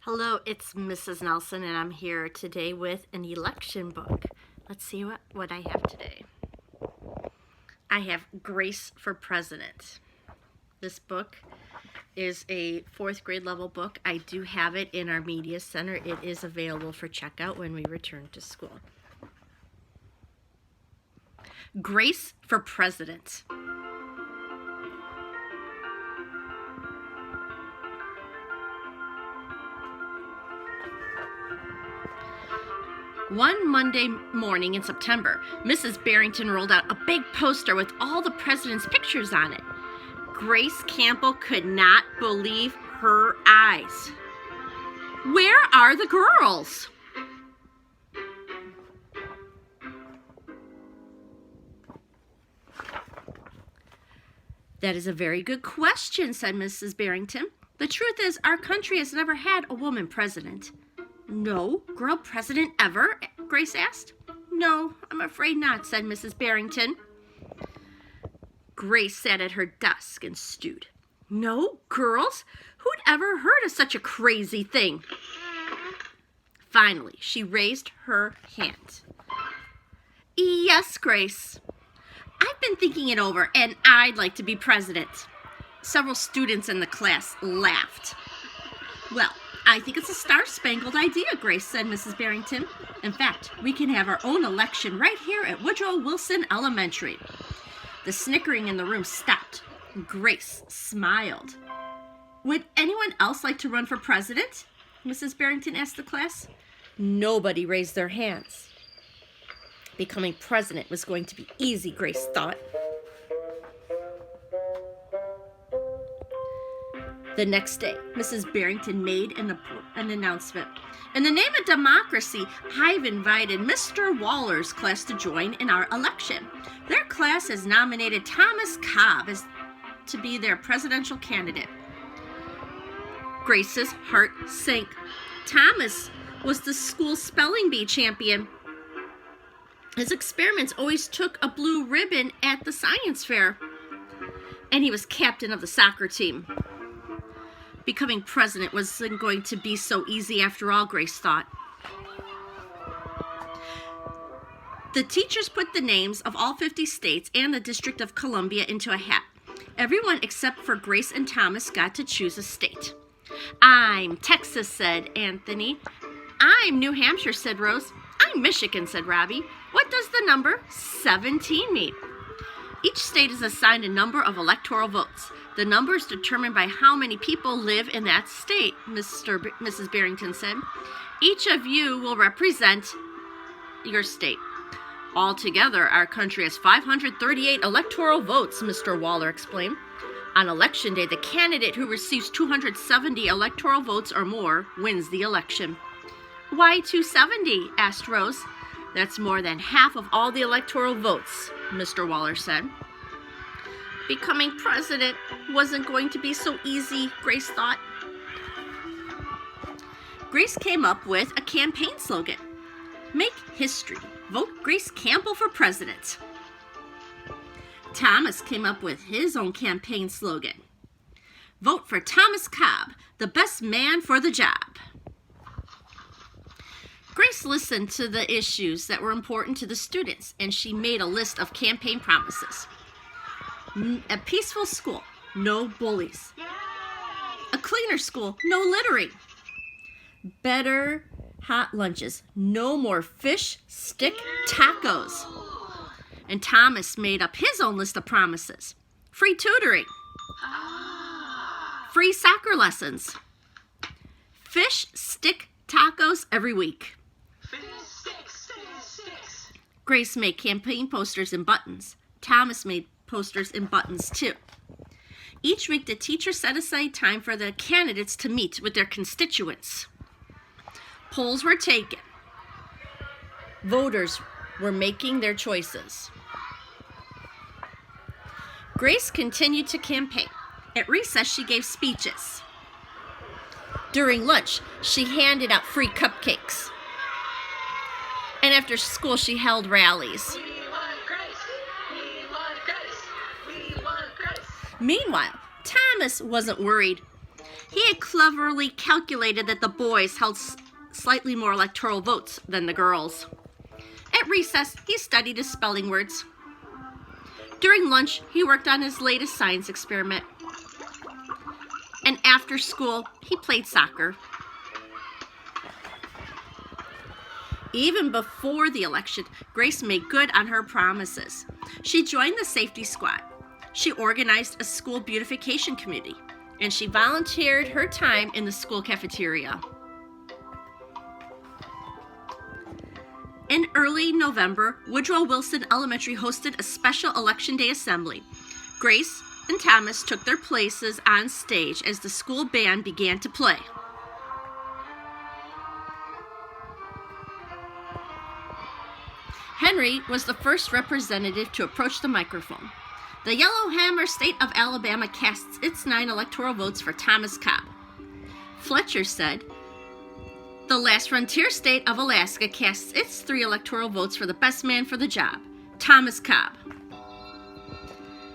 Hello, it's Mrs. Nelson, and I'm here today with an election book. Let's see what I have today. I have Grace for President. This book is a 4th grade level book. I do have it in our media center. It is available for checkout when we return to school. Grace for President. One Monday morning in September, Mrs. Barrington rolled out a big poster with all the president's pictures on it. Grace Campbell could not believe her eyes. Where are the girls? That is a very good question, said Mrs. Barrington. The truth is, our country has never had a woman president. No girl president ever? Grace asked. No, I'm afraid not, said Mrs. Barrington. Grace sat at her desk and stewed. No girls? Who'd ever heard of such a crazy thing? Finally, she raised her hand. Yes, Grace. I've been thinking it over, and I'd like to be president. Several students in the class laughed. Well, I think it's a star-spangled idea, Grace, said Mrs. Barrington. In fact, we can have our own election right here at Woodrow Wilson Elementary. The snickering in the room stopped. Grace smiled. Would anyone else like to run for president? Mrs. Barrington asked the class. Nobody raised their hands. Becoming president was going to be easy, Grace thought. The next day, Mrs. Barrington made an announcement. In the name of democracy, I've invited Mr. Waller's class to join in our election. Their class has nominated Thomas Cobb to be their presidential candidate. Grace's heart sank. Thomas was the school spelling bee champion. His experiments always took a blue ribbon at the science fair. And he was captain of the soccer team. Becoming president wasn't going to be so easy after all, Grace thought. The teachers put the names of all 50 states and the District of Columbia into a hat. Everyone except for Grace and Thomas got to choose a state. I'm Texas, said Anthony. I'm New Hampshire, said Rose. I'm Michigan, said Robbie. What does the number 17 mean? Each state is assigned a number of electoral votes. The number is determined by how many people live in that state, Mrs. Barrington said. Each of you will represent your state. Altogether, our country has 538 electoral votes, Mr. Waller explained. On election day, the candidate who receives 270 electoral votes or more wins the election. Why 270? Asked Rose. That's more than half of all the electoral votes, Mr. Waller said. Becoming president wasn't going to be so easy, Grace thought. Grace came up with a campaign slogan. Make history. Vote Grace Campbell for president. Thomas came up with his own campaign slogan. Vote for Thomas Cobb, the best man for the job. Grace listened to the issues that were important to the students, and she made a list of campaign promises. A peaceful school, no bullies. A cleaner school, no littering. Better hot lunches, no more fish stick tacos. And Thomas made up his own list of promises. Free tutoring. Free soccer lessons. Fish stick tacos every week. Grace made campaign posters and buttons. Thomas made posters and buttons too. Each week, the teacher set aside time for the candidates to meet with their constituents. Polls were taken. Voters were making their choices. Grace continued to campaign. At recess, she gave speeches. During lunch, she handed out free cupcakes. And after school, she held rallies. Meanwhile, Thomas wasn't worried. He had cleverly calculated that the boys held slightly more electoral votes than the girls. At recess, he studied his spelling words. During lunch, he worked on his latest science experiment. And after school, he played soccer. Even before the election, Grace made good on her promises. She joined the safety squad. She organized a school beautification committee, and she volunteered her time in the school cafeteria. In early November, Woodrow Wilson Elementary hosted a special Election Day assembly. Grace and Thomas took their places on stage as the school band began to play. Henry was the first representative to approach the microphone. The Yellowhammer State of Alabama casts its 9 electoral votes for Thomas Cobb. Fletcher said, the last frontier state of Alaska casts its 3 electoral votes for the best man for the job, Thomas Cobb.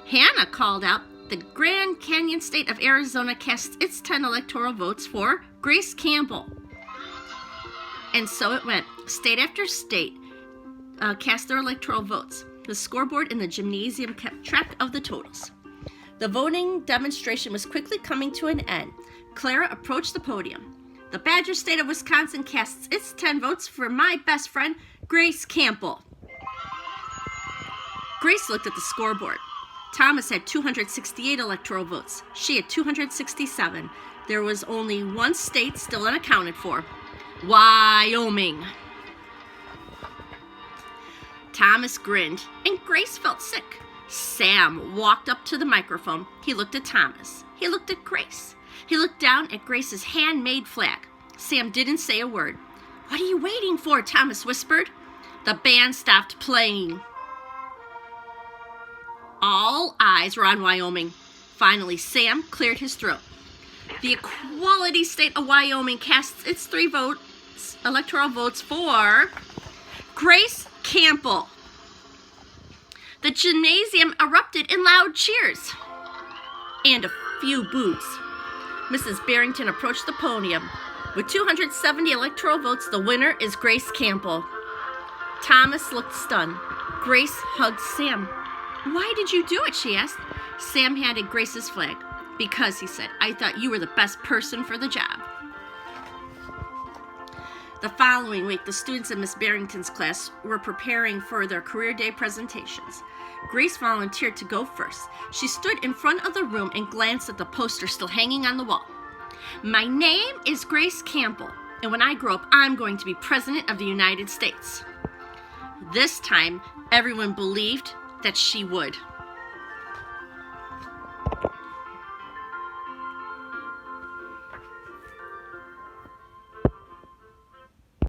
Hannah called out the Grand Canyon state of Arizona casts its 10 electoral votes for Grace Campbell. And so it went. State after state cast their electoral votes. The scoreboard in the gymnasium kept track of the totals. The voting demonstration was quickly coming to an end. Clara approached the podium. The Badger State of Wisconsin casts its 10 votes for my best friend, Grace Campbell. Grace looked at the scoreboard. Thomas had 268 electoral votes. She had 267. There was only one state still unaccounted for, Wyoming. Thomas grinned, and Grace felt sick. Sam walked up to the microphone. He looked at Thomas. He looked at Grace. He looked down at Grace's handmade flag. Sam didn't say a word. What are you waiting for? Thomas whispered. The band stopped playing. All eyes were on Wyoming. Finally, Sam cleared his throat. The Equality State of Wyoming casts its 3 electoral votes for Grace Campbell. The gymnasium erupted in loud cheers and a few boos. Mrs. Barrington approached the podium. With 270 electoral votes, the winner is Grace Campbell. Thomas looked stunned. Grace hugged Sam. Why did you do it? She asked. Sam handed Grace's flag. Because, he said, I thought you were the best person for the job. The following week, the students in Miss Barrington's class were preparing for their career day presentations. Grace volunteered to go first. She stood in front of the room and glanced at the poster still hanging on the wall. My name is Grace Campbell, and when I grow up, I'm going to be President of the United States. This time, everyone believed that she would.